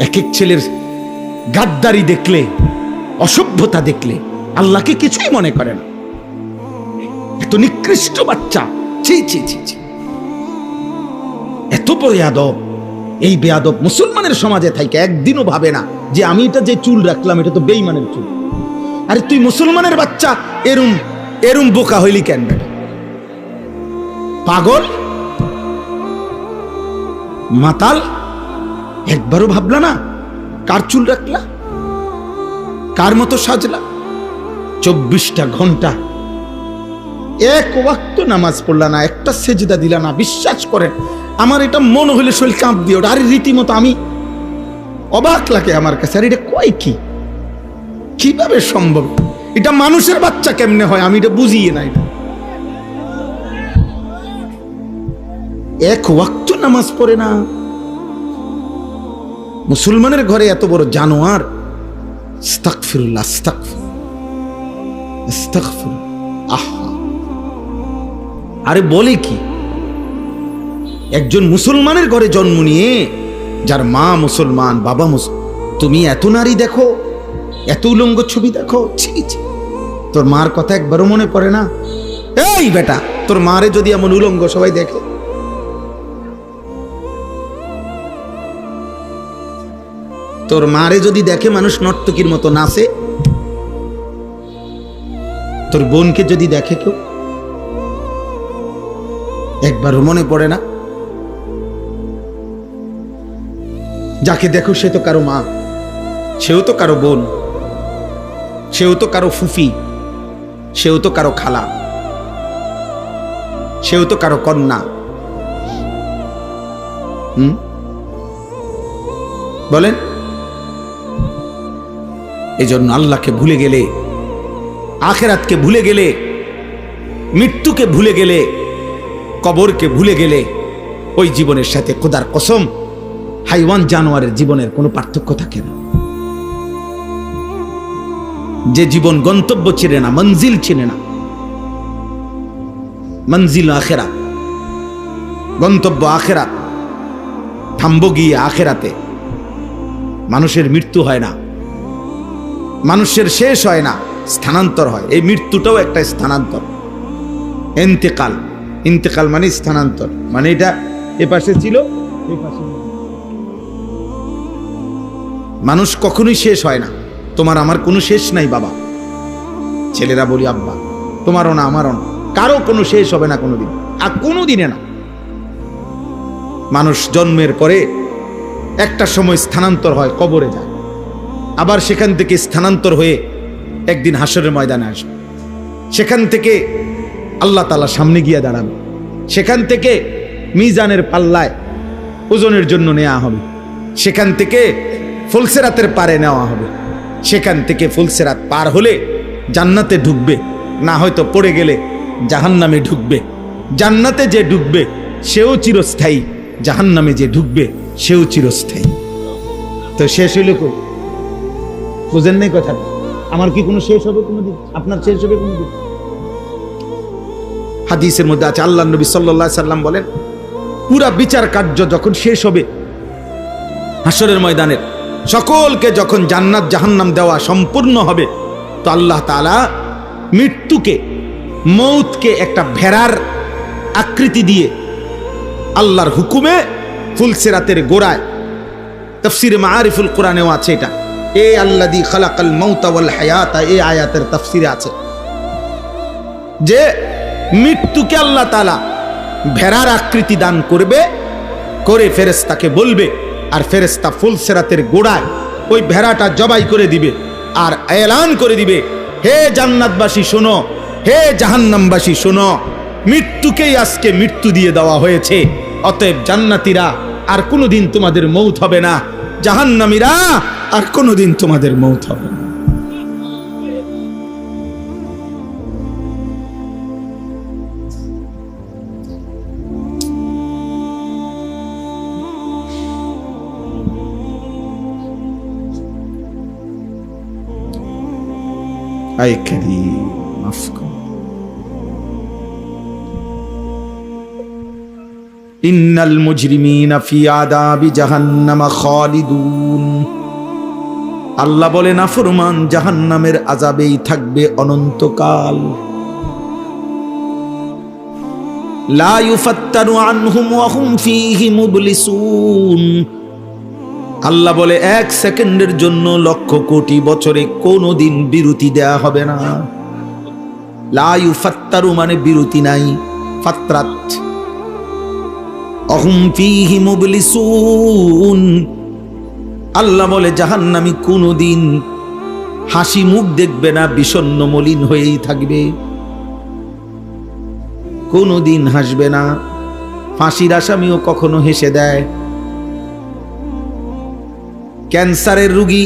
এক এক ছেলের গাদ্দারি দেখলে, অসভ্যতা দেখলে আল্লাহকে কিছুই মনে করে না। এত নিকৃষ্ট বাচ্চা, ছি ছি ছি ছি, এত বেয়াদব। এই বেয়াদব মুসলমানের সমাজে থাকে একদিনও ভাবে না যে আমি এটা যে চুল রাখলাম এটা তো বেঈমানের চুল। আরে তুই মুসলমানের বাচ্চা, এরম এরম বোকা হইলি কেন? পাগল, মাতাল, একবারও ভাবলা না কার চুল রাখলা, কার মতো সাজলা? 24টা ঘন্টা এক ওয়াক্ত নামাজ পড়লা না, একটা সেজদা দিলা না। বিশ্বাস করেন আমার এটা মনে হইলে শরীর কাঁপ দিয়ে ওটা। আরে রীতিমতো আমি অবাক লাগে আমার কাছে। আর এটা কয় কি, কিভাবে সম্ভব? এটা মানুষের বাচ্চা কেমনে হয় আমি এটা বুঝিয়ে না। এটা এক ওয়াক্ত নামাজ পড়ে না, মুসলমানের ঘরে এত বড় জানোয়ার। আস্তাগফিরুল্লাহ, আস্তাগফিরুল্লাহ, আস্তাগফিরুল্লাহ। আহা, আরে বলে কি, একজন মুসলমানের ঘরে জন্ম নিয়ে, যার মা মুসলমান, বাবা মুসলমান, তুমি এত নারী দেখো, এত উলঙ্গ ছবি দেখো, ছি ছি। তোর মার কথা একবারও মনে পড়ে না? এই বেটা, তোর মারে যদি এমন উলঙ্গ সবাই দেখে, তোর মারে যদি দেখে মানুষ নর্তকীর মতো নাচে, তোর বোনকে যদি দেখে কেউ, একবারও মনে পড়ে না? যাকে দেখো সে তো কারো মা, সেও তো কারো বোন, সেও তো কারো ফুফি, সেও তো কারো খালা, সেও তো কারো কন্যা। বলেন, এই জন্য আল্লাহকে ভুলে গেলে, আখিরাতকে ভুলে গেলে, মৃত্যুকে ভুলে গেলে, কবরকে ভুলে গেলে, ওই জীবনের সাথে খোদার কসম হাইওয়ান জানোয়ারের জীবনের কোনো পার্থক্য থাকে না। যে জীবন গন্তব্য চিনে না, মঞ্জিল চিনে না, মঞ্জিল আখিরাত, গন্তব্য আখিরাত, থামবো গিয়ে আখিরাতে। মানুষের মৃত্যু হয় না, মানুষের শেষ হয় না, স্থানান্তর হয়। এই মৃত্যুটাও একটা স্থানান্তর, ইন্তেকাল। ইন্তেকাল মানে স্থানান্তর, মানে এটা এ পাশে ছিল, এই পাশে। মানুষ কখনোই শেষ হয় না। তোমার আমার কোনো শেষ নাই বাবা। ছেলেরা বলি আব্বা, তোমারও না আমারও না, কারো কোনো শেষ হবে না কোনোদিন, আর কোনো দিনে না। মানুষ জন্মের পরে একটা সময় স্থানান্তর হয়, কবরে যায়, আবার সেখান থেকে স্থানান্তর হয়ে একদিন হাসরের ময়দানে আসবে। সেখান থেকে আল্লাহ তাআলা সামনে গিয়ে দাঁড়াবে। সেখান থেকে মিজানের পাল্লায় ওজনের জন্য নেওয়া হবে। সেখান থেকে ফুলসিরাতের পারে নেওয়া হবে। সেখান থেকে ফুলসিরাত পার হলে জান্নাতে ঢুকবে, না হয়তো পড়ে গেলে জাহান্নামে ঢুকবে। জান্নাতে যে ঢুকবে সেও চিরস্থায়ী, জাহান্নামে যে ঢুকবে সেও চিরস্থায়ী। তো শেষ হইল কই? বুঝেন নাই কথাটা? আমার কি কোনো শেষ হবে কোনোদিন? আপনার শেষ হবে কোনোদিন? হাদিসের মধ্যে আছে, আল্লাহ নবী সাল্লাল্লাহু আলাইহি সাল্লাম বলেন, পুরা বিচার কার্য যখন শেষ হবে, হাসরের ময়দানের সকলকে যখন জান্নাত জাহান্নাম দেওয়া সম্পূর্ণ হবে, তো আল্লাহ তাআলা মৃত্যুকে, মৌতকে একটা ভেড়ার আকৃতি দিয়ে আল্লাহর হুকুমে ফুলসিরাতের গোড়ায়, তাফসীরে মাআরিফুল কোরআনেও আছে এটা, এ আল্লাযী খালাকাল মাউতা ওয়াল হায়াতা, এই আয়াতের তাফসীরে আছে যে মৃত্যুকে আল্লাহ তাআলা ভেড়ার আকৃতি দান করবে, করে ফেরেশতাকে বলবে, আর ফেরেশতা ফুলসিরাতের গোড়ায় ওই ভেড়াটা জবাই করে দিবে, আর এলান করে দিবে, হে জান্নাতবাসী শোনো, হে জাহান্নামবাসী শোনো, মৃত্যুকেই আজকে মৃত্যু দিয়ে দেওয়া হয়েছে। অতএব জান্নাতীরা, আর কোনোদিন তোমাদের মৌত হবে না, জাহান্নামীরা, আর কোনোদিন তোমাদের মৌত হবে না। আয় কারীম, মাফ করো। ইন্নাল মুজরিমিনা ফি আযাবি জাহান্নামা খালিদুন। আল্লাহ বলে নাফরমান জাহান্নামের আযাবেই থাকবে অনন্তকাল। লা ইউফাত্তারু আনহুম ওয়া হুম ফীহি মুবলিসুন। আল্লাহ বলে 1 সেকেন্ডের জন্য লক্ষ কোটি বছরে কোনোদিন বিরতি দেয়া হবে না। লা ইউফাত্তারু মানে বিরতি নাই, ফাত্রাত। অহুম ফীহি মুবলিসুন। আল্লাহ বলে জাহান্নামী কোনোদিন হাসি মুখ দেখবে না, বিষণ্ণ মলিন হয়েই থাকবে, কোনোদিন হাসবে না। ফাঁসির আসামিও কখনো হেসে দেয়। ক্যান্সারের রোগী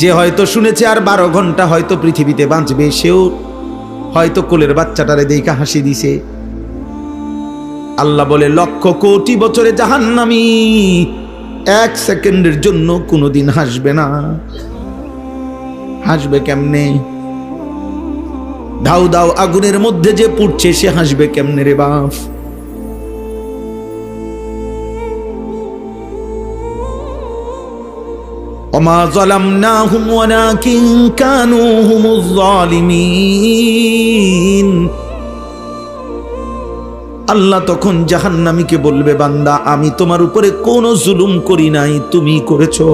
যে হয়তো শুনেছে আর 12 ঘন্টা হয়তো পৃথিবীতে বাঁচবে, সেও হয়তো কোলের বাচ্চাটারে দেখা হাসি দিছে। আল্লাহ বলে লক্ষ কোটি বছরে জাহান্নামী 1 সেকেন্ডের জন্য কোনোদিন হাসবে না। হাসবে কেমনে? দাউ দাউ আগুনের মধ্যে যে পুড়ছে সে হাসবে কেমনে রে বাপ? ওমা যালামনাহুম ওয়ালাকিন কানু হুমুজ জালিমিন। আল্লাহ তখন জাহান্নামীকে বলবে, বান্দা আমি তোমার উপরে কোনো জুলুম করি নাই, তুমি করেছো।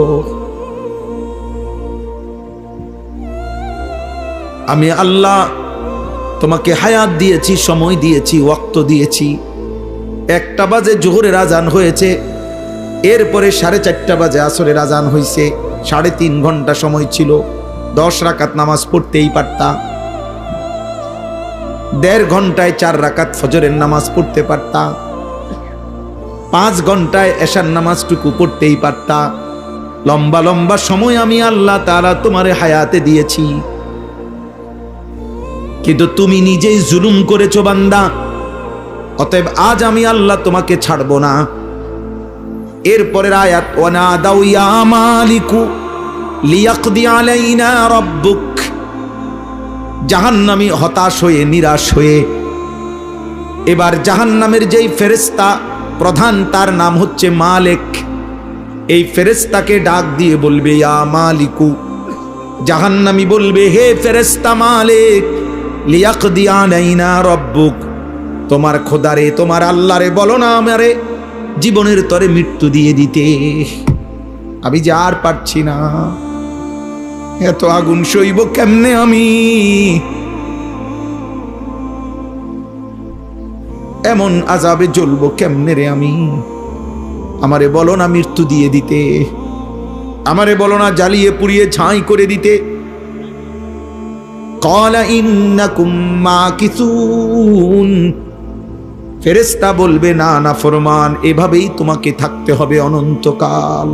আমি আল্লাহ তোমাকে হায়াত দিয়েছি, সময় দিয়েছি, ওয়াক্ত দিয়েছি। 1টা বাজে জোহরের আজান হয়েছে, এরপরে 4:30 বাজে আসরের আজান হয়েছে। 3.5 ঘন্টা সময় ছিল, 10 রাকাত নামাজ পড়তেই পারতা। 1.5 ঘন্টায় 4 রাকাত ফজরের নামাজ পড়তে পারতা। 5 ঘন্টায় এশার নামাজটুকু পড়তেই পারতা। লম্বা লম্বা সময় আমি আল্লাহ তাআলা তোমারে হায়াতে দিয়েছি, কিন্তু তুমি নিজেই জুলুম করেছো বান্দা। অতএব আজ আমি আল্লাহ তোমাকে ছাড়বো না। এরপরের আয়াত, ওয়ানাদাউ ইয়া মালিকু লিয়াকদি আলাইনা রাব্বুক। জাহান্নামী হতাশ হয়ে, নিরাশ হয়ে এবার জাহান্নামের যেই ফেরেশতা প্রধান, তার নাম হচ্ছে মালিক, এই ফেরেশতাকে ডাক দিয়ে বলবে ইয়া মালিকু। জাহান্নামী বলবে, হে ফেরেশতা মালিক, লিয়াকদি আলাইনা রাব্বুক, তোমার খোদারে, তোমার আল্লাহরে বলো না আমারে জীবনের তরে মৃত্যু দিয়ে দিতে। আমি যে আর পারছি না, এত আগুন সইব কেমনে আমি? এমন আযাবে জ্বলবো কেমনে রে আমি? আমারে বলো না মৃত্যু দিয়ে দিতে, আমারে বলো না জ্বালিয়ে পুড়িয়ে ছাই করে দিতে। ক্বালা ইন্নাকুম মাকিসুন। ফেরেশতা বলবে, না না ফরমান, এভাবেই তোমাকে থাকতে হবে অনন্তকাল।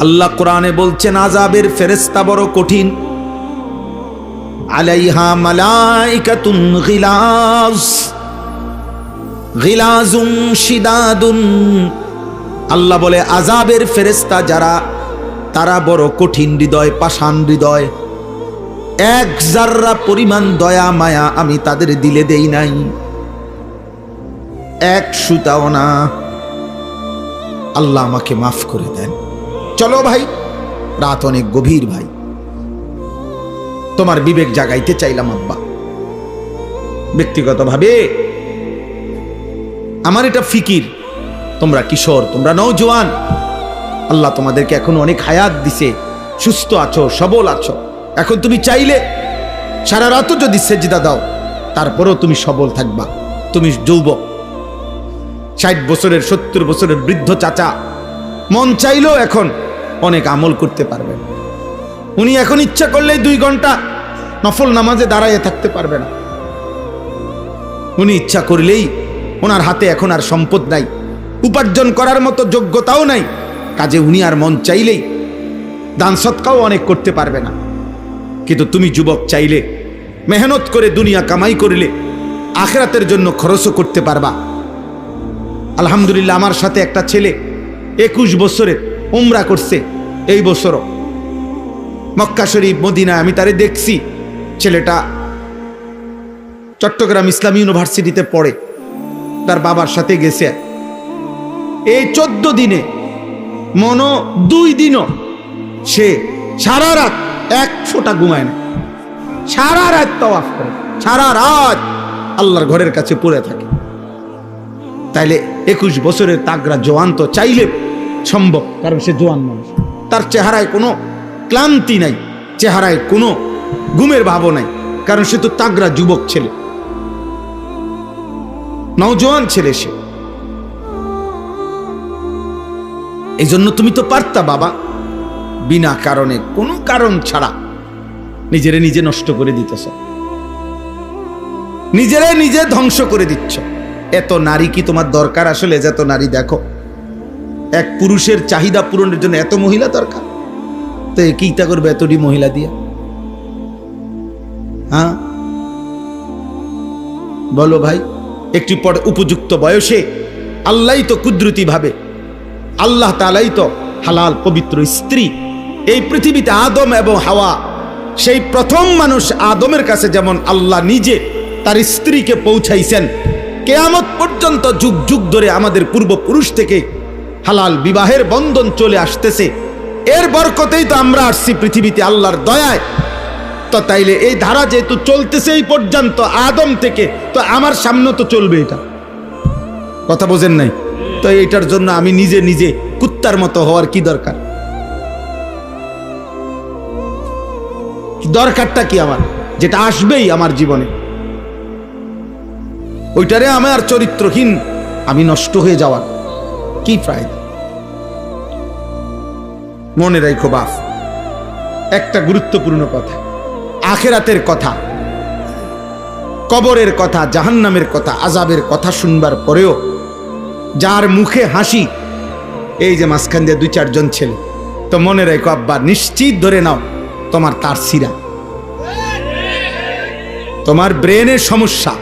আল্লাহ কোরআনে বলছেন আযাবের ফেরেশতা বড় কঠিন। আলাইহা মালাইকাতুন গিলাজ গিলাজুম শিদাদুন। আল্লাহ বলে আযাবের ফেরেশতা যারা, তারা বড় কঠিন হৃদয়, পাষাণ হৃদয়। 1 জাররা পরিমাণ দয়া মায়া আমি তাদের দিলে দেই নাই, 1 সুতাও না। আল্লাহ আমাকে মাফ করে দেন। চলো ভাই, রাত অনেক গভীর ভাই, তোমার বিবেক জাগাইতে চাইলাম আব্বা। ব্যক্তিগতভাবে আমার এটা ফিকির, তোমরা কিশোর, তোমরা নওজোয়ান, আল্লাহ তোমাদেরকে এখন অনেক হায়াত দিছে, সুস্থ আছো, সবল আছো। এখন তুমি চাইলে সারা রাতও যদি সেজদা দাও, তারপরেও তুমি সবল থাকবা। তুমি যুবক, 60 বছরের 70 বছরের বৃদ্ধ চাচা মন চাইলেও এখন অনেক আমল করতে পারবেন। উনি এখন ইচ্ছা করলেই 2 ঘন্টা নফল নামাজে দাঁড়াইয়ে থাকতে পারবে না। উনি ইচ্ছা করলেই, ওনার হাতে এখন আর সম্পদ নাই, উপার্জন করার মতো যোগ্যতাও নাই, কাজে উনি আর মন চাইলেই দান সৎকাও অনেক করতে পারবে না। কিন্তু তুমি যুবক চাইলে মেহনত করে দুনিয়া কামাই করলে আখিরাতের জন্য খরচও করতে পারবা। আলহামদুলিল্লাহ, আমার সাথে একটা ছেলে 21 বছরের উমরা করছে এই বছরও, মক্কা শরীফ মদিনা। আমি তারে দেখছি, ছেলেটা চট্টগ্রাম ইসলামী ইউনিভার্সিটিতে পড়ে, তার বাবার সাথে গেছে। এই 14 দিনে 2 দিনও সে সারা রাত এক ফোঁটা ঘুমায় না, সারা রাত তাওয়াফ করে, সারা রাত আল্লাহর ঘরের কাছে পড়ে থাকে। তাইলে 21 বছরের তাগড়া জওয়ান তো চাইলে সম্ভব, কারণ সে জওয়ান মানুষ, তার চেহারায় কোনো ক্লান্তি নাই, চেহারায় কোনো ঘুমের ভাবও নাই, কারণ সে তো তাগড়া যুবক ছেলে, নওজোয়ান ছেলে সে। এই জন্য তুমি তো পারতা বাবা, বিনা কারণে, কোনো কারণ ছাড়া নিজেরে নিজে নষ্ট করে দিতেছ, নিজেরে নিজে ধ্বংস করে দিচ্ছ। এত নারী কি তোমার দরকার আসলে? যত নারী দেখো, এক পুরুষের চাহিদা পূরণের জন্য এত মহিলা দরকার, তো কিটা করবে এতটি মহিলা দিয়া? হ্যাঁ বলো ভাই। একটি পর উপযুক্ত বয়সে আল্লাহ তো কুদরতি ভাবে, আল্লাহ তাআলাই তো হালাল পবিত্র স্ত্রী এই পৃথিবীতে আদম এবং হাওয়া, সেই প্রথম মানুষ আদমের কাছে যেমন আল্লাহ নিজে তার স্ত্রীকে পৌঁছাইছেন, কিয়ামত পর্যন্ত যুগ যুগ ধরে আমাদের পূর্বপুরুষ থেকে হালাল বিবাহের বন্ধন চলে আসতেছে। এর বরকতেই তো আমরা আসছি পৃথিবীতে আল্লাহর দয়ায়। তো তাইলে এই ধারা যেহেতু চলতেছে এই পর্যন্ত আদম থেকে, তো আমার সামনে তো চলবে। এটা কথা বোঝেন নাই? তো এটার জন্য আমি নিজে নিজে কুত্তার মতো হওয়ার কি দরকার? দরকারটা কি আমার? যেটা আসবেই আমার জীবনে, ওইটারে আমার চরিত্রহীন আমি নষ্ট হয়ে যাওয়ার কি ফায়দা? মনে রাখো বাপ, একটা গুরুত্বপূর্ণ কথা, আখিরাতের কথা, কবরের কথা, জাহান্নামের কথা, আযাবের কথা শুনবার পরেও যার মুখে হাসি, এই যে মাঝখান দিয়ে 2-4 জন ছেলে, তো মনে রাখো আব্বা, নিশ্চিত ধরে নাও তোমার তার সিরা, তোমার ব্রেনের সমস্যা,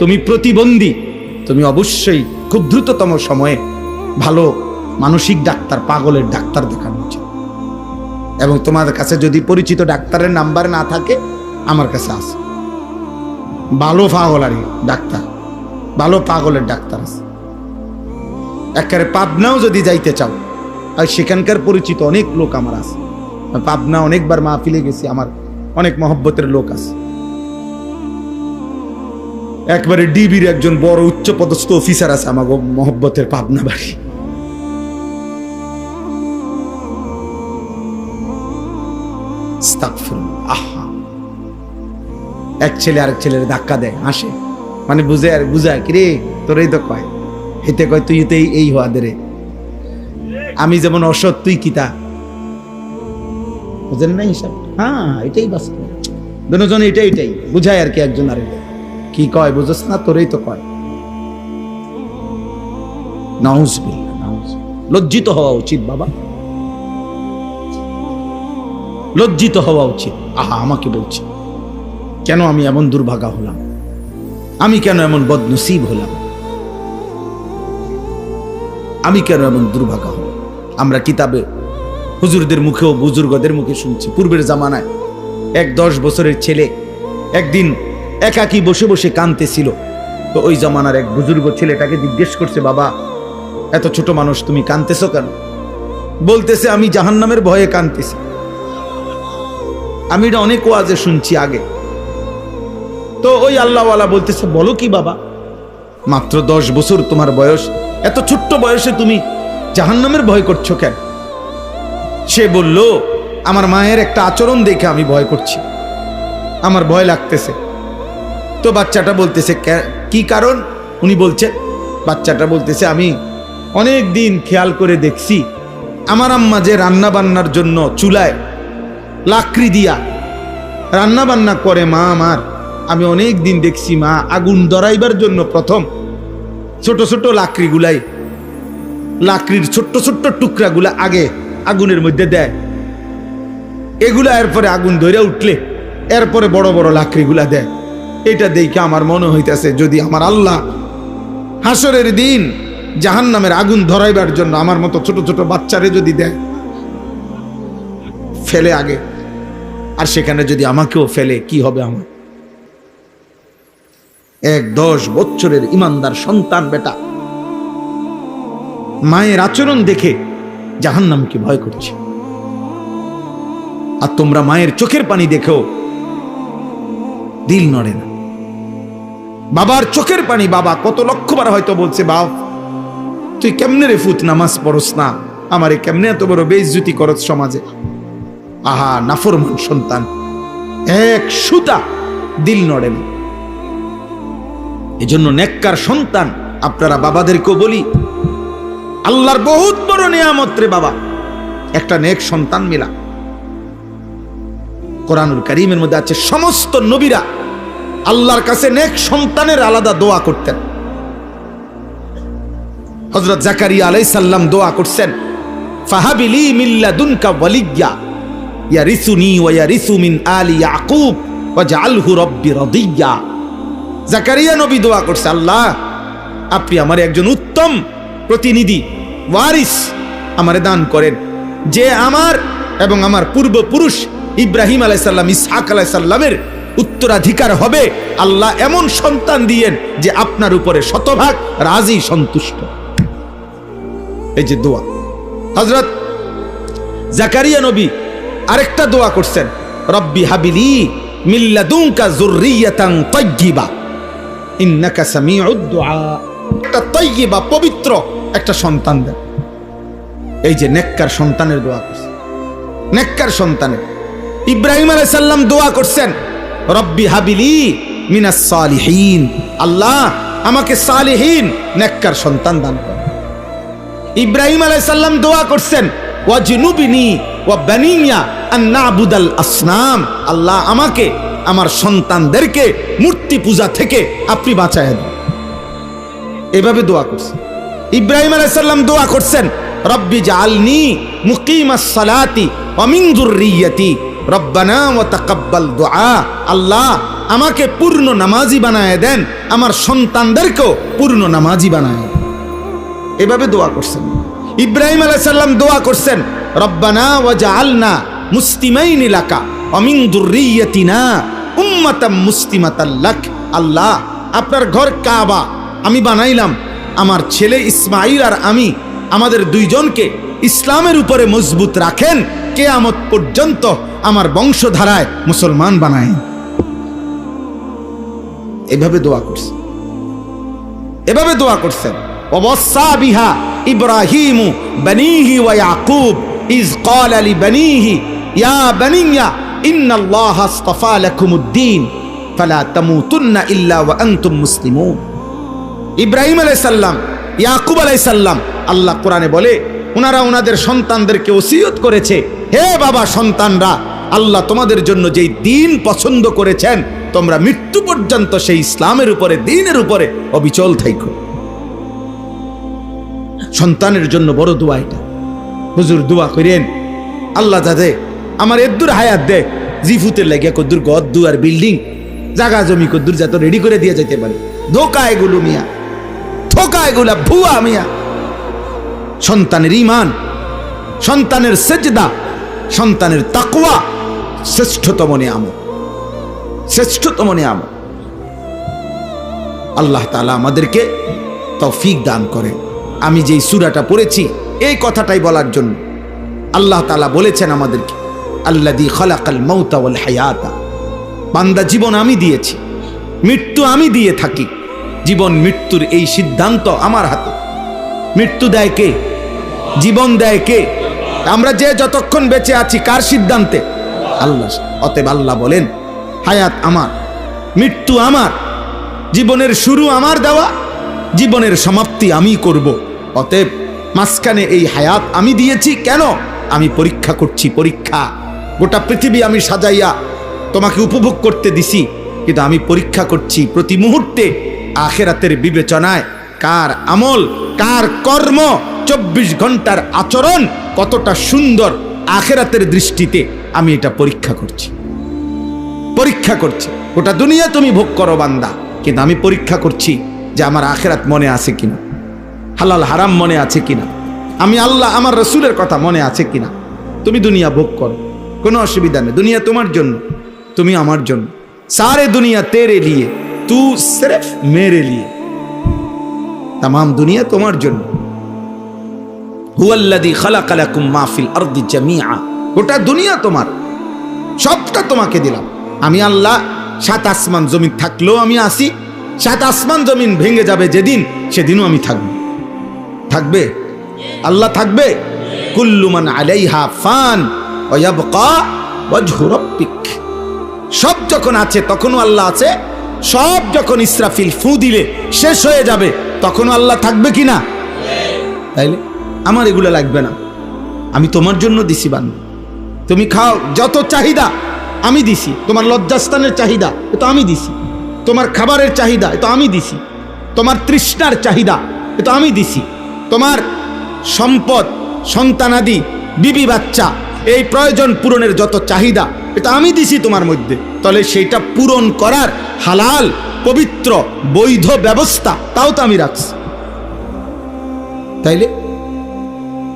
তুমি প্রতিবন্ধী, তুমি অবশ্যই খুব দ্রুততম সময়ে ভালো মানসিক ডাক্তার, পাগলের ডাক্তার দেখানো উচিত। এবং তোমাদের কাছে যদি পরিচিত ডাক্তারের নাম্বার না থাকে, আমার কাছে আছে, ভালো পাগলারি ডাক্তার, ভালো পাগলের ডাক্তার আছে। একেবারে পাবনাও যদি যাইতে চাও, আর সেখানকার পরিচিত অনেক লোক আমার আছে, পাবনা অনেকবার মাহফিলে গেছি, আমার অনেক মহব্বতের লোক আছে। একবারে ডিবির একজন বড় উচ্চ পদস্থ অফিসার আছে আমাকে মহব্বতের পাবনা বাড়ি। আহা, এক ছেলে আরেক ছেলের ধাক্কা দেয়, আসে, মানে বুঝে আর বুঝায়, কিরে তোরই তো কয়, হেতে কয় তুই তো এই হওয়া দে রে, আমি যেমন অসৎ তুই কিতা, বুঝেন না হিসাব? হ্যাঁ, এটাই বাস্তব, দুজন এটাই বুঝায় আর কি, একজন আরে কি কয় বুঝছ না, তোরই তো কয়। নাউজুবিল্লাহ, নাউজুবিল্লাহ। লজ্জিত হওয়া উচিত বাবা, লজ্জিত হওয়া উচিত। আহা, আমাকে বলছে কেন আমি এমন দুর্ভাগা হলাম, আমি কেন এমন বদনসিব হলাম, আমি কেন এমন দুর্ভাগা হলাম। আমরা কিতাবে হুজুরদের মুখেও বুজুর্গদের মুখে শুনছি, পূর্বের জামানায় এক 10 বছরের ছেলে একদিন একাকী বসে বসে কাঁদতেছিল। তো ওই জামানার এক বুজুর্গ ছেলেটাকে জিজ্ঞেস করছে, বাবা এত ছোট মানুষ তুমি কাঁদতেছো কেন? বলতেছে, আমি জাহান্নামের ভয়ে কাঁদতেছি। আমি এটা অনেক ওয়াজে শুনছি আগে। তো ওই আল্লাহওয়ালা বলতেছে, বলো কি বাবা, মাত্র 10 বছর তোমার বয়স, এত ছোট্ট বয়সে তুমি জাহান্নামের ভয় করছো কেন? সে বলল, আমার মায়ের একটা আচরণ দেখে আমি ভয় করছি, আমার ভয় লাগতেছে। তো বাচ্চাটা বলতেছে, কি কারণ? উনি বলছে, বাচ্চাটা বলতেছে, আমি অনেক দিন খেয়াল করে দেখছি আমার আম্মা যে রান্না বান্নার জন্য চুলায় লাকড়ি দিয়া রান্না বান্না করে মা আমার, আমি অনেক দিন দেখছি মা আগুন ধরাইবার জন্য প্রথম ছোট ছোট লাকড়ির ছোট্ট ছোট্ট টুকরাগুলা আগে আগুনের মধ্যে দেয়, এগুলা এরপরে আগুন ধরে উঠলে এরপরে বড় বড় লাকড়িগুলা দেয়। এটা দেখে আমার মনে হইতেছে, যদি আমার আল্লাহ হাসরের দিন জাহান্নামের আগুন ধরাইবার জন্য আমার মতো ছোট ছোট বাচ্চারে যদি দেয় ফেলে আগে, আর সেখানে যদি আমাকেও ফেলে, কি হবে আমার? 10 বছরের ইমানদার সন্তান বেটা মায়ের আচরণ দেখে জাহান্নামকে ভয় করছে, আর তোমরা মায়ের চোখের পানি দেখেও দিল নড়ে না। বাবার চোখের পানি, বাবা কত লক্ষবার হয়তো বলছে, বাপ তুই কেমনে রে ফুত নামাজ পড়স না, আমারে কেমনে এত বড় বেইজ্জতি করত সমাজে। আহা, নাফরমান সন্তান, এক সুতা দিল নড়ে না। এজন্য নেককার সন্তান, আপনারা বাবাদেরকেও বলি, আল্লাহর বহুত বড় নিয়ামত রে বাবা, একটা নেক সন্তান মিলা। কোরআনুল কারীমের মধ্যে আছে সমস্ত নবীরা আল্লাহর কাছে নেক সন্তানের আলাদা দোয়া করতেন। হযরত জাকারিয়া আলাইহিস সালাম দোয়া করছেন, ফাহাবিলি মিন লাদুনকা ওয়ালিয়্যা ইয়ারিসুনি ওয়া ইয়ারিসু মিন আলি ইয়াকুব ওয়াজআলহু রাব্বি রাদিয়্যা। জাকারিয়া নবী দোয়া করছে, আল্লাহ আপনি আমার একজন উত্তম প্রতিনিধি, ওয়ারিস আমারে দান করেন, যে আমার এবং আমার পূর্বপুরুষ ইব্রাহিম আলাইহিস সালাম, ইসহাক আলাইহিস সালামের উত্তরাধিকার হবে। আল্লাহ এমন সন্তান দিয়েন যে আপনার উপরে শতভাগ রাজি, সন্তুষ্ট। এই যে দোয়া। হযরত জাকারিয়া নবী আরেকটা দোয়া করছেন, রব্বি হাবিলি মিন লাদুনকা যুররিয়াতান তাইয়্যিবা ইন্নাকা সামিউদ দুআ। একটা তাইয়্যিবা, পবিত্র একটা সন্তান দেন। এই যে নেককার সন্তানের দোয়া করছে, নেককার সন্তানের। ইব্রাহিম আলাইহিস সালাম দোয়া করছেন, রব্বি হাবিলি মিনাস সালিহিন, আল্লাহ আমাকে সালিহিন নেককার সন্তান দান করেন। ইব্রাহিম আলাইহিস সালাম দোয়া করছেন, ওয়াজনুবিনি ওয়া বানিয়া আন না'বুদাল আসনাম, আল্লাহ আমাকে আমার সন্তানদেরকে মূর্তি পূজা থেকে আপনি বাঁচায় দেন। এভাবে দোয়া করছেন। ইব্রাহিম আলাইহিস সালাম দোয়া করছেন, রব্বি জাআলনি মুকিমাস সালাতি ওয়া মিন যুররিয়াতি রব্বানা ওয়া তাকাব্বাল দুআ, আল্লাহ আমাকে পূর্ণ নামাজি বানায় দেন, আমার সন্তানদেরকেও পূর্ণ নামাজি বানায় দেন। এভাবে দোয়া করছেন। ইব্রাহিম আলাইহিস সালাম দোয়া করছেন, রব্বানা ওয়াজআলনা মুসলিমাইনি লাকা ওয়া মিন যুররিয়াতিনা উম্মাতাম মুসলিমাতাল লাক, আল্লাহ আপনার ঘর কাবা আমি বানাইলাম, আমার ছেলে ইসমাঈল আর আমি আমাদের দুইজনকে ইসলামের উপরে মজবুত রাখেন, কিয়ামত পর্যন্ত আমার বংশধারায় মুসলমান বানায়। এভাবে দোয়া করছেন, এভাবে দোয়া করছেন। ওয়াসা বিহা ইব্রাহিমু বানিহি ওয়া ইয়াকুব ইজ ক্বালা লিবানিহি ইয়া বানিয়া ইন্নাল্লাহা আসতাফা লাকুমুদ-দীন ফালা তামুতুন্না ইল্লা ওয়া আনতুম মুসলিমুন। ইব্রাহিম আলাইহিস সালাম, ইয়াকুব আলাইহিস সালাম, আল্লাহ কোরআনে বলে ওনারা ওনাদের সন্তানদেরকে ওসিয়ত করেছে, হে বাবা সন্তানরা, আল্লাহ তোমাদের জন্য যেই দ্বীন পছন্দ করেছেন তোমরা মৃত্যু পর্যন্ত সেই ইসলামের উপরে, দ্বীনের উপরে অবিচল থাইকো। সন্তানের জন্য বড় দোয়া এটা। হুজুর দোয়া করেন, আল্লাহ যাতে আমার এদ্দুর হায়াত দে, জিফুতের লাগিয়া কদ্দুর গদ দুয়ার বিল্ডিং জাগা জমি কদ্দুর যাতে রেডি করে দিয়ে যেতে পারে। ধোকা এগুলো মিয়া, ধোকা এগুলা ভুয়া মিয়া। সন্তানের ঈমান, সন্তানের সেজদা, সন্তানের তাকওয়া শ্রেষ্ঠতম নিয়ামত, শ্রেষ্ঠতম নিয়ামত। আল্লাহ তাআলা আমাদেরকে তৌফিক দান করে। আমি যেই সূরাটা পড়েছি এই কথাটাই বলার জন্য। আল্লাহ তাআলা বলেছেন আমাদেরকে, আল্লাযী খালাকাল মাউতা ওয়াল হায়াতা, বান্দা জীবন আমি দিয়েছি, মৃত্যু আমি দিয়ে থাকি। জীবন মৃত্যুর এই সিদ্ধান্ত আমার হাতে। মৃত্যু দেয় কে? জীবন দেয় কে? আমরা যে যতক্ষণ বেঁচে আছি কার সিদ্ধান্তে? আল্লাহ। অতএব আল্লাহ বলেন, হায়াত আমার, মৃত্যু আমার, জীবনের শুরু আমার দেওয়া, জীবনের সমাপ্তি আমি করব। অতএব মাঝখানে এই হায়াত আমি দিয়েছি কেন? আমি পরীক্ষা করছি, পরীক্ষা। গোটা পৃথিবী আমি সাজাইয়া তোমাকে উপভোগ করতে দিছি, কিন্তু আমি পরীক্ষা করছি প্রতি মুহূর্তে আখিরাতের বিবেচনায় কার আমল, কার কর্ম, 24 ঘন্টার আচরণ কতটা সুন্দর আখিরাতের দৃষ্টিতে আমি এটা পরীক্ষা করছি, পরীক্ষা করছি। গোটা দুনিয়া তুমি ভোগ করো বান্দা, কিন্তু আমি পরীক্ষা করছি যে আমার আখিরাত মনে আছে কিনা, হালাল হারাম মনে আছে কিনা, আমি আল্লাহ আমার রসুলের কথা মনে আছে কিনা। তুমি দুনিয়া ভোগ করো, কোনো অসুবিধা নেই। দুনিয়া তোমার জন্য, তুমি আমার জন্য। সারে দুনিয়া তেরে লিয়ে, तू सिर्फ मेरे लिए, तमाम दुनिया तुम्हार जন্য। हुवल्लज़ी खलक़ लकुम मा फिल अर्दि जमीआ, গোটা দুনিয়া তোমার, সবটা তোমাকে দিলাম আমি আল্লাহ। সাত আসমান জমিন থাকলেও আমি আসি, সাত আসমান জমিন ভেঙে যাবে যেদিন, সেদিনও আমি থাকব। থাকবে আল্লাহ, থাকবে। কুল্লু মান আলাইহা ফান ওয়া ইয়াবকা ওয়াজহু রাব্বিক। সব যখন আছে তখনও আল্লাহ আছে, সব যখন ইসরাফিল ফু দিলে শেষ হয়ে যাবে তখনও আল্লাহ থাকবে কিনা? তাইলে আমার এগুলো লাগবে না, আমি তোমার জন্য দিছি বান্দা। তুমি খাও, যত চাহিদা আমি দিছি। তোমার লজ্জাস্থানের চাহিদা এ তো আমি দিছি, তোমার খাবারের চাহিদা এ তো আমি দিছি, তোমার তৃষ্ণার চাহিদা এ তো আমি দিছি, তোমার সম্পদ, সন্তানাদি, বিবি বাচ্চা, এই প্রয়োজন পূরণের যত চাহিদা এটা আমি দিছি তোমার মধ্যে। তাহলে সেইটা পূরণ করার হালাল, পবিত্র, বৈধ ব্যবস্থা তাও তো আমি রাখছি। তাইলে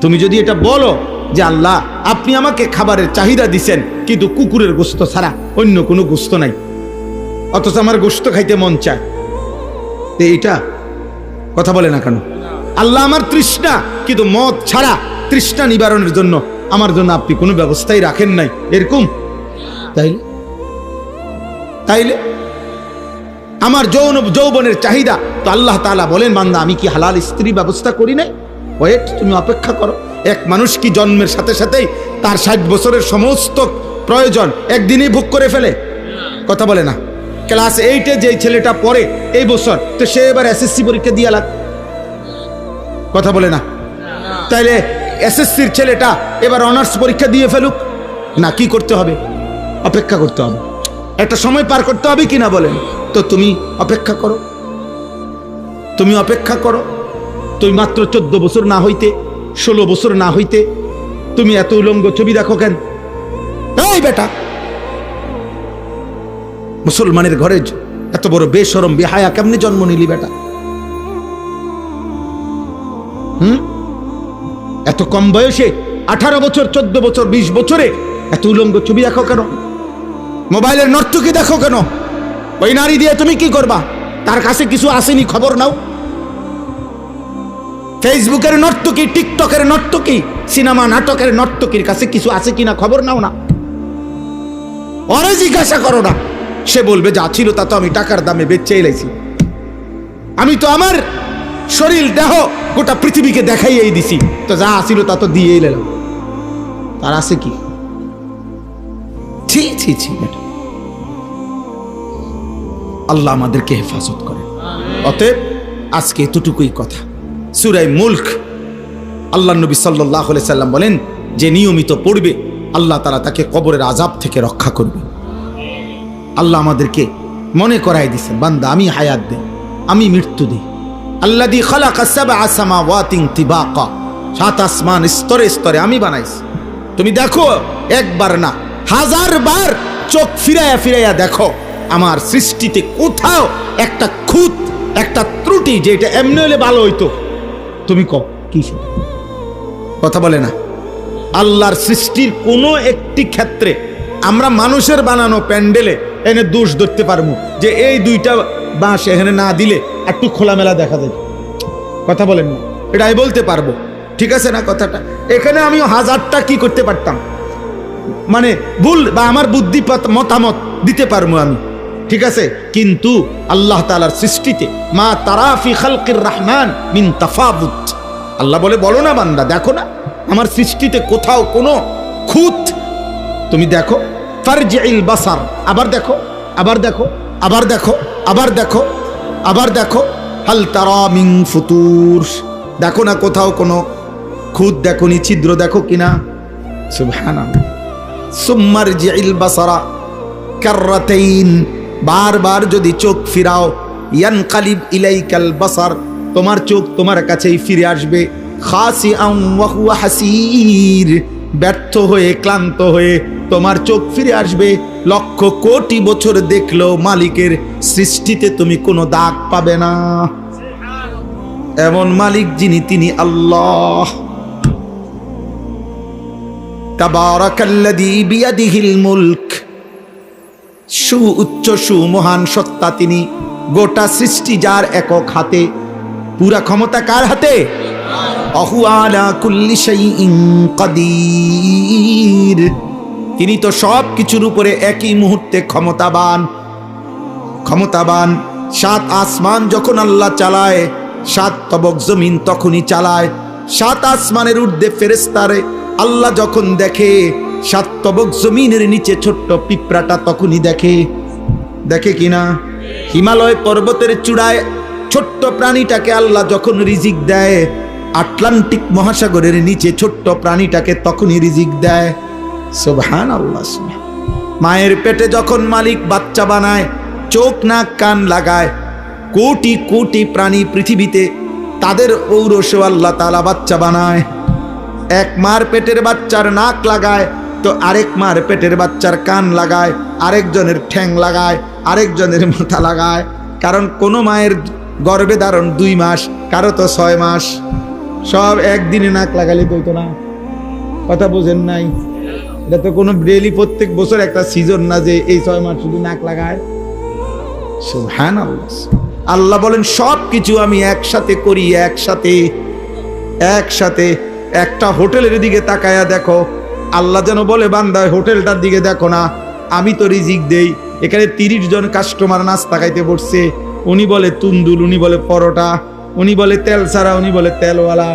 তুমি যদি এটা বলো যে আল্লাহ আপনি আমাকে খাবারের চাহিদা দিছেন কিন্তু কুকুরের গোশত ছাড়া অন্য কোনো গোশত নাই, অথচ আমার গোশত খাইতে মন চায়, এইটা কথা বলে না কেন? আল্লাহ আমার তৃষ্ণা, কিন্তু মদ ছাড়া তৃষ্ণা নিবারণের জন্য আমার জন্য আপনি কোনো ব্যবস্থাই রাখেন নাই, এরকম? তাইলে আমার যৌবনের চাহিদা তো আল্লাহ তাআলা বলেন, বান্দা আমি কি হালাল স্ত্রী ব্যবস্থা করি নাই? ওয়েট, তুমি অপেক্ষা করো। এক মানুষ কি জন্মের সাথে সাথেই তার 60 বছরের সমস্ত প্রয়োজন একদিনেই ভোগ করে ফেলে? কথা বলে না। ক্লাস 8-এ যে ছেলেটা পড়ে এই বছর, তো সে এবার এসএসসি পরীক্ষা দিয়ে লাগ, কথা বলে না। তাইলে এসএসসির ছেলেটা এবার অনার্স পরীক্ষা দিয়ে ফেলুক না, কি করতে হবে? অপেক্ষা করতে হবে, একটা সময় পার করতে হবে কিনা বলেন? তো তুমি অপেক্ষা করো, তুমি অপেক্ষা করো। তুমি মাত্র 14 বছর না হইতে, 16 বছর না হইতে তুমি এত উলঙ্গ ছবি দেখো কেন? এই বেটা, মুসলমানের ঘরে এত বড় বেশরম বেহায়া কেমনে জন্ম নিলি বেটা? এত কম বয়সে 18 বছর, 14 বছর, 20 বছরে এত উলঙ্গ ছবি দেখো কেন? মোবাইলের নর্তকী দেখো কেন? ওই নারী দিয়ে তুমি কি করবা? তার কাছে কিছু আসেনি, খবর নাও। ফেসবুকের নর্তকী, টিকটকের নর্তকী, সিনেমা নাটকের নর্তকীর কাছে কিছু আছে কিনা খবর নাও না। ওরে জিজ্ঞাসা করো না, সে বলবে যা ছিল তা তো আমি টাকার দামে বেচে এলাইছি, আমি তো আমার শরীর দেহ গোটা পৃথিবীকে দেখাইয়েই দিছি, তো যা ছিল তা তো দিয়ে এলাম, তার আছে কি? ছি ছি ছি। আল্লাহ আমাদেরকে হেফাজত করে। অতএব আজকে এতটুকুই কথা। সূরা মুলক, আল্লাহ নবী সাল্লাল্লাহু আলাইহি সাল্লাম বলেন, যে নিয়মিত পড়বে আল্লাহ তাআলা তাকে কবরের আযাব থেকে রক্ষা করবে। আল্লাহ আমাদেরকে মনে করাই দিছে, বান্দা আমি হায়াত দেই, আমি মৃত্যু দিই। আল্লাযী খালাকা সাবআ সামাওয়াতিন তিবাকা, 7 আসমান স্তরে স্তরে আমি বানাইছি। তুমি দেখো, একবার না 1000 বার চোখ ফিরাইয়া ফিরাইয়া দেখো আমার সৃষ্টিতে কোথাও একটা খুঁত, একটা ত্রুটি, যেটা এমনি হলে ভালো হইতো, তুমি কও কি? কথা বলে না। আল্লাহর সৃষ্টির কোনো একটি ক্ষেত্রে আমরা মানুষের বানানো প্যান্ডেলে এনে দোষ ধরতে পারবো যে এই 2টা বাঁশ এখানে না দিলে একটু খোলামেলা দেখা যায়? কথা বলেন না, এটাই বলতে পারবো, ঠিক আছে না কথাটা? এখানে আমি 1000টা কি করতে পারতাম, মানে ভুল বা আমার বুদ্ধি মতামত দিতে পারবো আমি, ঠিক আছে? কিন্তু আল্লাহ তাআলার সৃষ্টিতে মা তারা ফি খালকির রহমান মিন তাফাবুত, আল্লাহ বলে, বলো না বান্দা, দেখো না আমার সৃষ্টিতে কোথাও কোনো খুঁত? তুমি দেখো, ফারজিল বাসার, আবার দেখো, আবার দেখো, আবার দেখো, আবার দেখো, আবার দেখো, হাল তারা মিন ফুতুর, দেখো না কোথাও কোনো খুঁত দেখো নি, ছিদ্র দেখো কিনা? সুবহানাল্লাহ। সুম্মারজিল বাসারা কাররাতাইন, বারবার যদি চোখ ফিরাও, ইয়ানকালিব ইলাইকাল বাসার, তোমার চোখ তোমার কাছেই ফিরে আসবে, খাসিআন ওয়া হুয়া হাসির, ব্যর্থ হয়ে, ক্লান্ত হয়ে তোমার চোখ ফিরে আসবে। লক্ষ কোটি বছর দেখলেও মালিকের সৃষ্টিতে তুমি কোনো দাগ পাবে না। এমন মালিক যিনি, তিনি আল্লাহ। তাবারাকাল্লাযী বিয়াদিহিল মুলক, সুউচ্চ সুমহান সত্তা তিনি, গোটা সৃষ্টি যার একক হাতে, পুরা ক্ষমতা কার হাতে? অহু আলা কুল্লি শাইইন কাদির। তিনি তো সব কিছুর উপরে একই মুহূর্তে ক্ষমতাবান। সাত আসমান যখন আল্লাহ চালায়, সাত তবক জমিন তখনই চালায়। সাত আসমানের ঊর্ধ্বে ফেরেশতারে আল্লাহ যখন দেখে, সাত তবক জমিনের নিচে ছোট্ট পিঁপড়াটা তখনই দেখে কিনা? হিমালয় পর্বতের চূড়ায় ছোট্ট প্রাণীটাকে আল্লাহ যখন রিজিক দেয়, আটলান্টিক মহাসাগরের নিচে ছোট্ট প্রাণীটাকে তখনই রিজিক দেয়। সুবহানাল্লাহ। মায়ের পেটে যখন মালিক বাচ্চা বানায়, চোখ নাক কান লাগায়, কোটি কোটি প্রাণী পৃথিবীতে, তাদের ঔরসে আল্লাহ তাআলা বাচ্চা বানায়। এক মার পেটের বাচ্চার নাক লাগায়, তো আরেক মার পেটের বাচ্চার কান লাগায়, আরেকজনের ঠ্যাং লাগায়, আরেকজনের মাথা লাগায়। কারণ কোনো মায়ের গর্ভে ধারণ 2 মাস, কারো তো 6 মাস। সব একদিনে নাক লাগালে তো না, কথা বোঝেন নাই? এটা তো কোনো ডেইলি প্রত্যেক বছর একটা সিজন না যে এই 6 মাস শুধু নাক লাগায়। সুবহানাল্লাহ। আল্লাহ বলেন সব কিছু আমি একসাথে করি, একসাথে। একটা হোটেলের দিকে তাকায়া দেখো, আল্লাহ যেন বলে বান্দা হোটেলটার দিকে দেখো না, আমি তো রিজিক দেই। এখানে 30 জন কাস্টমার নাস্তা খাইতে বসছে, উনি বলে তুন্দুল, উনি বলে পরোটা, উনি বলে তেল ছাড়া, উনি বলে তেলওয়ালা,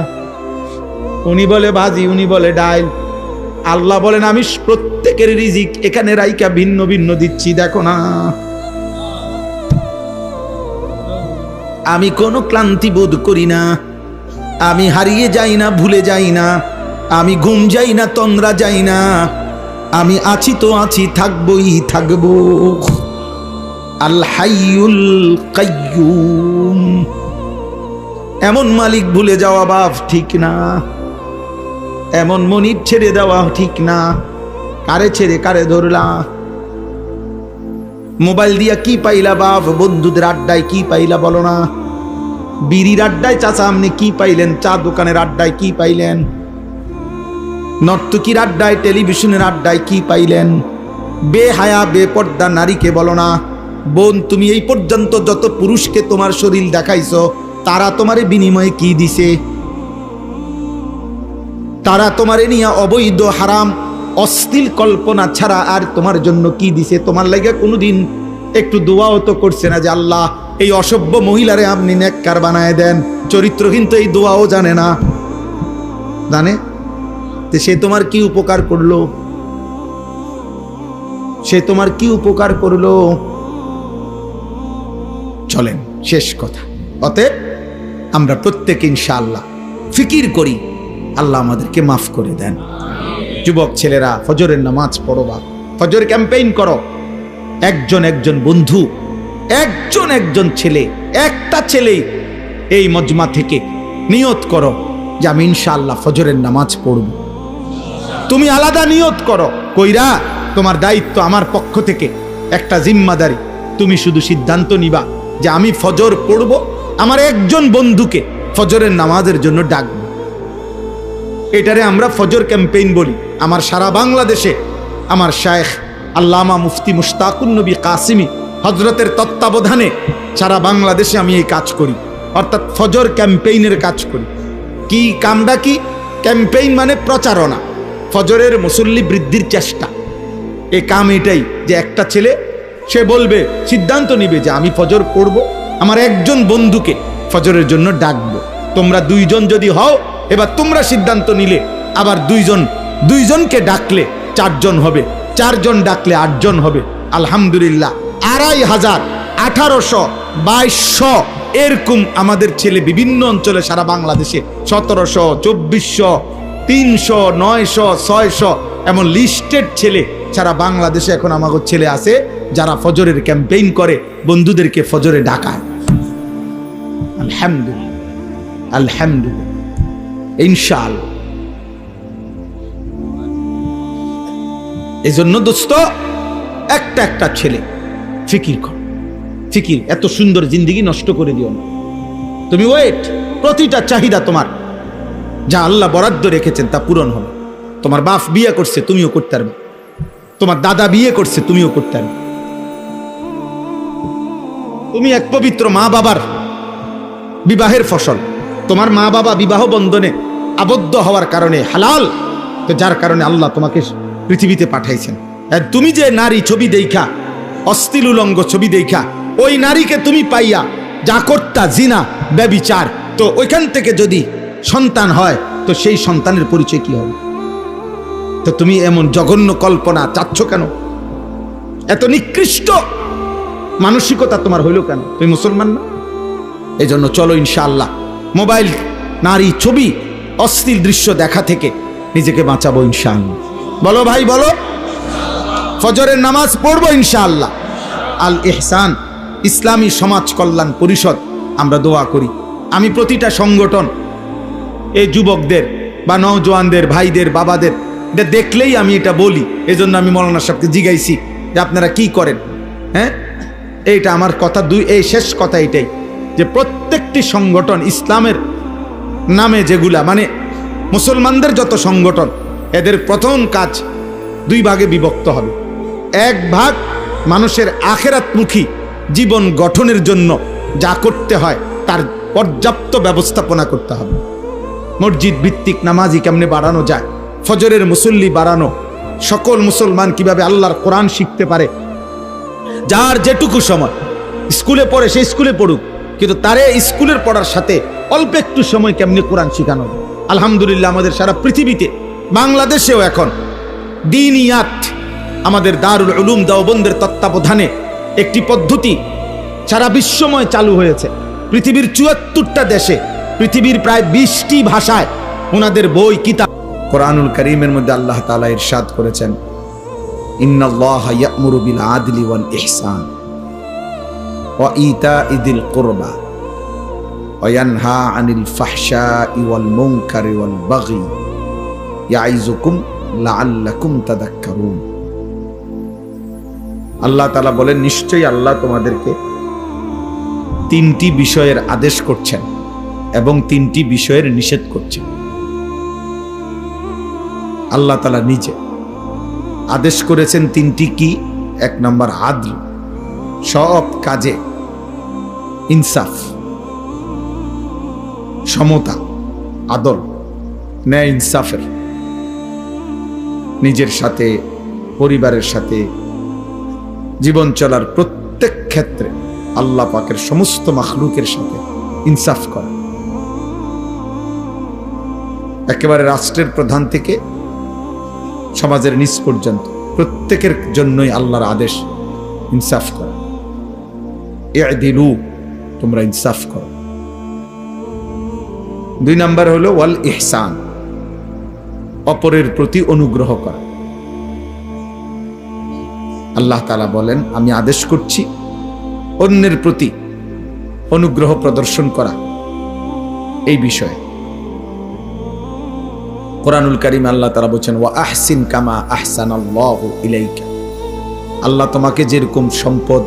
উনি বলে ভাজি, উনি বলে ডাল। আল্লাহ বলেন আমি প্রত্যেকের রিজিক এখানে রাইকা ভিন্ন ভিন্ন দিচ্ছি, দেখো না। আমি কোনো ক্লান্তি বোধ করি না, আমি হারিয়ে যাই না, ভুলে যাই না, আমি ঘুম যাই না, তন্দ্রা যাই না, আমি আছি তো আছি, থাকবই থাকবো। আল হাইয়ুল কাইয়ুম। এমন মালিক ভুলে যাওয়া বাপ ঠিক না, এমন মনির ছেড়ে দেওয়া ঠিক না। কারে ছেড়ে কারে ধরলা? মোবাইল দিয়া কি পাইলা বাপ? বন্ধুদের আড্ডায় কি পাইলা বলো না? বিড়ির আড্ডায় চাচা আপনি কি পাইলেন? চা দোকানের আড্ডায় কি পাইলেন? নর্তকীর আড্ডায়, টেলিভিশনের আড্ডায় কি পাইলেন? বেহায়া বেপর্দা নারীকে বলো না, বোন তুমি এই পর্যন্ত যত পুরুষকে তোমার শরীর দেখাইছো, তারা তোমারে বিনিময়ে কি দিছে? তারা তোমারে নিয়ে অবৈধ হারাম অশ্লীল কল্পনা ছাড়া আর তোমার জন্য কি দিছে? তোমার লাগে কোনোদিন একটু দোয়াও তো করছে না যে আল্লাহ এই অসভ্য মহিলারে আপনি নেককার বানায় দেন? চরিত্রহীন তো এই দোয়াও জানে না। জানে তো সে তোমার কি উপকার করলো? সে তোমার কি উপকার করলো? চলেন শেষ কথা, অতএব আমরা প্রত্যেকে ইনশাআল্লাহ ফিকির করি, আল্লাহ আমাদেরকে মাফ করে দেন। যুবক ছেলেরা ফজরের নামাজ পড়ো, বা ফজর ক্যাম্পেইন করো। একজন বন্ধু, একজন ছেলে, একটা ছেলে এই মজমা থেকে নিয়ত করো যে আমি ইনশাআল্লাহ ফজরের নামাজ পড়ব। তুমি আলাদা নিয়ত করো, কইরা তোমার দায়িত্ব আমার পক্ষ থেকে একটা জিম্মাদারি, তুমি শুধু সিদ্ধান্ত নিবা যে আমি ফজর পড়ব, আমার একজন বন্ধুকে ফজরের নামাজের জন্য ডাকব। এটারে আমরা ফজর ক্যাম্পেইন বলি। আমার সারা বাংলাদেশে আমার শায়েখ আল্লামা মুফতি মুশতাকুন নবী কাসিমি হযরতের তত্ত্বাবধানে সারা বাংলাদেশে আমি এই কাজ করি, অর্থাৎ ফজর ক্যাম্পেইনের কাজ করি। কি কামটা কি? ক্যাম্পেইন মানে প্রচারণা, ফজরের মুসল্লি বৃদ্ধির চেষ্টা। এই কাম এটাই যে একটা ছেলে সে বলবে, সিদ্ধান্ত নিবে যে আমি ফজর পড়ব, আমার একজন বন্ধুকে ফজরের জন্য ডাকবো। তোমরা 2 জন যদি হও, এবার তোমরা সিদ্ধান্ত নিলে, আবার 2 জনকে ডাকলে 4 জন হবে, 4 জন ডাকলে 8 জন হবে। আলহামদুলিল্লাহ 2500, 1800, 2200 এরকম আমাদের ছেলে বিভিন্ন অঞ্চলে সারা বাংলাদেশে 1700, 2400, 300, 900, 600 এমন লিস্টেড ছেলে সারা বাংলাদেশে এখন আমাদের ছেলে আছে যারা ফজরের ক্যাম্পেইন করে, বন্ধুদেরকে ফজরে ডাকায়। আলহামদুলিল্লাহ, আলহামদুলিল্লাহ, ইনশাআল্লাহ। এই জন্য দোস্ত, একটা ছেলে ফিকির কর, ফিকির। এত সুন্দর জিন্দেগি নষ্ট করে দিও না। তুমি ওয়েট, প্রতিটা চাহিদা তোমার যা আল্লাহ বরাদ্দ রেখেছেন তা পূরণ হবে। তোমার বাপ বিয়ে করছে, তুমিও করতে পারবে। তোমার দাদা বিয়ে করছে, তুমিও করতে পারবে। তুমি এক পবিত্র মা বাবার বিবাহের ফসল। তোমার মা বাবা বিবাহ বন্ধনে আবদ্ধ হওয়ার কারণে হালাল, তো যার কারণে আল্লাহ তোমাকে পৃথিবীতে পাঠাইছেন। আর তুমি যে নারী ছবি দেখা, অশ্লীল উলঙ্গ ছবি দেখা ওই নারীকে তুমি পাইয়া যা করতা জিনা ব্যভিচার, তো ওইখান থেকে যদি সন্তান হয় তো সেই সন্তানের পরিচয় কি হবে? তো তুমি এমন জঘন্য কল্পনা চাচ্ছ কেন? এত নিকৃষ্ট মানসিকতা তোমার হইল কেন? তুমি মুসলমান না? এই জন্য চলো ইনশাআল্লাহ মোবাইল, নারী, ছবি, অশ্লীল দৃশ্য দেখা থেকে নিজেকে বাঁচাবো ইনশাআল্লাহ। বলো ভাই বলো, ফজরের নামাজ পড়বো ইনশাআল্লাহ। আল ইহসান ইসলামী সমাজ কল্যাণ পরিষদ আমরা দোয়া করি। আমি প্রতিটা সংগঠন, এই যুবকদের বা নওজোয়ানদের ভাইদের বাবাদের এটা দেখলেই আমি এটা বলি। এজন্য আমি মৌলানা সাহেবকে জিজ্ঞাইছি যে আপনারা কি করেন। হ্যাঁ, এইটা আমার কথা, এই শেষ কথা এটাই যে প্রত্যেকটি সংগঠন ইসলামের নামে যেগুলা, মানে মুসলমানদের যত সংগঠন, এদের প্রথম কাজ দুই ভাগে বিভক্ত হবে। এক ভাগ মানুষের আখিরাতমুখী জীবন গঠনের জন্য যা করতে হয় তার পর্যাপ্ত ব্যবস্থাপনা করতে হবে। মসজিদ ভিত্তিক নামাজি কেমনে বাড়ানো যায়, ফজরের মুসল্লি বাড়ানো, সকল মুসলমান কিভাবে আল্লাহর কোরআন শিখতে পারে, যার যেটুকু সময় স্কুলে পড়ে সে স্কুলে পড়ুক, কিন্তু তারে স্কুলের পড়ার সাথে অল্প একটু সময় কেমনি কোরআন শিখানো। আলহামদুলিল্লাহ আমাদের সারা পৃথিবীতে, বাংলাদেশেও এখন দিনিয়াত, আমাদের দারুল উলুম দেওবন্দের তত্ত্বাবধানে একটি পদ্ধতি সারা বিশ্বময় চালু হয়েছে। পৃথিবীর ৭৪টা দেশে, পৃথিবীর প্রায় ২০টি ভাষায় ওনাদের বই কিতাব। কোরআনুল কারীমের মধ্যে আল্লাহ তাআলা ইরশাদ করেছেন, ইন্নাল্লাহা ইয়া'মুরু বিল আদলি ওয়াল ইহসান ওয়া ইতা'i যিল কুরবা ওয়া ইয়ানহা আনিল ফাহশাই ওয়াল মুনকারি ওয়াল বাগই ইয়াইযুকুম লাআল্লাকুম তাযাক্কারুন। আল্লাহ তাআলা বলেন, নিশ্চয়ই আল্লাহ তোমাদেরকে ৩টি বিষয়ের আদেশ করছেন এবং ৩টি বিষয়ের নিষেধ করছেন। আল্লাহ তাআলা নিজে আদেশ করেছেন ৩টি কি? ১ নম্বর আদল, সব কাজে ইনসাফ, সমতা, আদল, ন্যায় ইনসাফের, নিজের সাথে, পরিবারের সাথে, জীবন চলার প্রত্যেক ক্ষেত্রে আল্লাহ পাকের সমস্ত মাখলুকের সাথে ইনসাফ করা। একেবারে রাষ্ট্রের প্রধান থেকে সমাজের নিচ পর্যন্ত প্রত্যেকের জন্যই আল্লাহর আদেশ ইনসাফ করা। ই'দিলু, তোমরা ইনসাফ করো। ২ নাম্বার হলো ওয়াল ইহসান, অপরের প্রতি অনুগ্রহ করা। আল্লাহ তাআলা বলেন, আমি আদেশ করছি অন্যের প্রতি অনুগ্রহ প্রদর্শন করা। এই বিষয়ে কোরআনুল কারীম আল্লাহ তাআলা বলেন, ওয়া আহসিন কামা আহসানাল্লাহু ইলাইকা। আল্লাহ তোমাকে যেরকম সম্পদ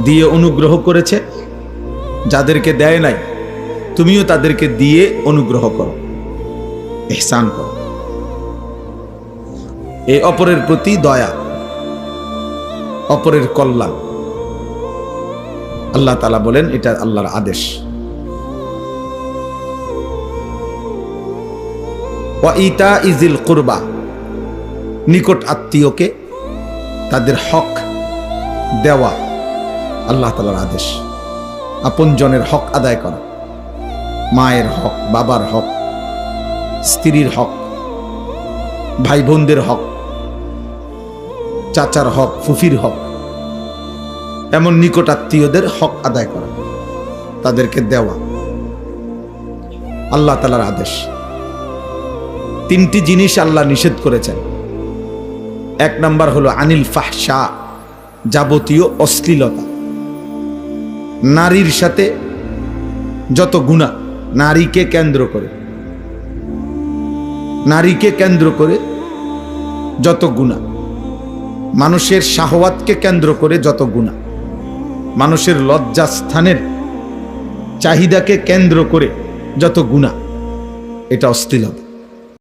দিয়ে অনুগ্রহ করেছে, যাদেরকে দেয় নাই তুমিও তাদেরকে দিয়ে অনুগ্রহ করো, ইহসান করো। এই অপরের প্রতি দয়া, অপরের কল্যাণ, আল্লাহ তাআলা বলেন এটা আল্লাহর আদেশ। ওয়া ইতা'i যিল কুরবা, নিকট আত্মীয়কে তাদের হক দেওয়া আল্লাহ তাআলার আদেশ। আপনজনের হক আদায় করা, মায়ের হক, বাবার হক, স্ত্রীর হক, ভাই বোনদের হক, চাচার হক, ফুফির হক, এমন নিকট আত্মীয়দের হক আদায় করা, তাদেরকে দেওয়া আল্লাহ তাআলার আদেশ। ৩টি জিনিস আল্লাহ নিষেধ করেছেন। ১ নাম্বার হলো আনিল ফাহশা, যাবতীয় অশ্লীলতা, নারীর সাথে যত গুনাহ, নারীকে কেন্দ্র করে যত গুনাহ, মানুষের শাহওয়াতকে কেন্দ্র করে যত গুনাহ, মানুষের লজ্জাস্থানের চাহিদাকে কেন্দ্র করে যত গুনাহ, এটা অশ্লীলতা।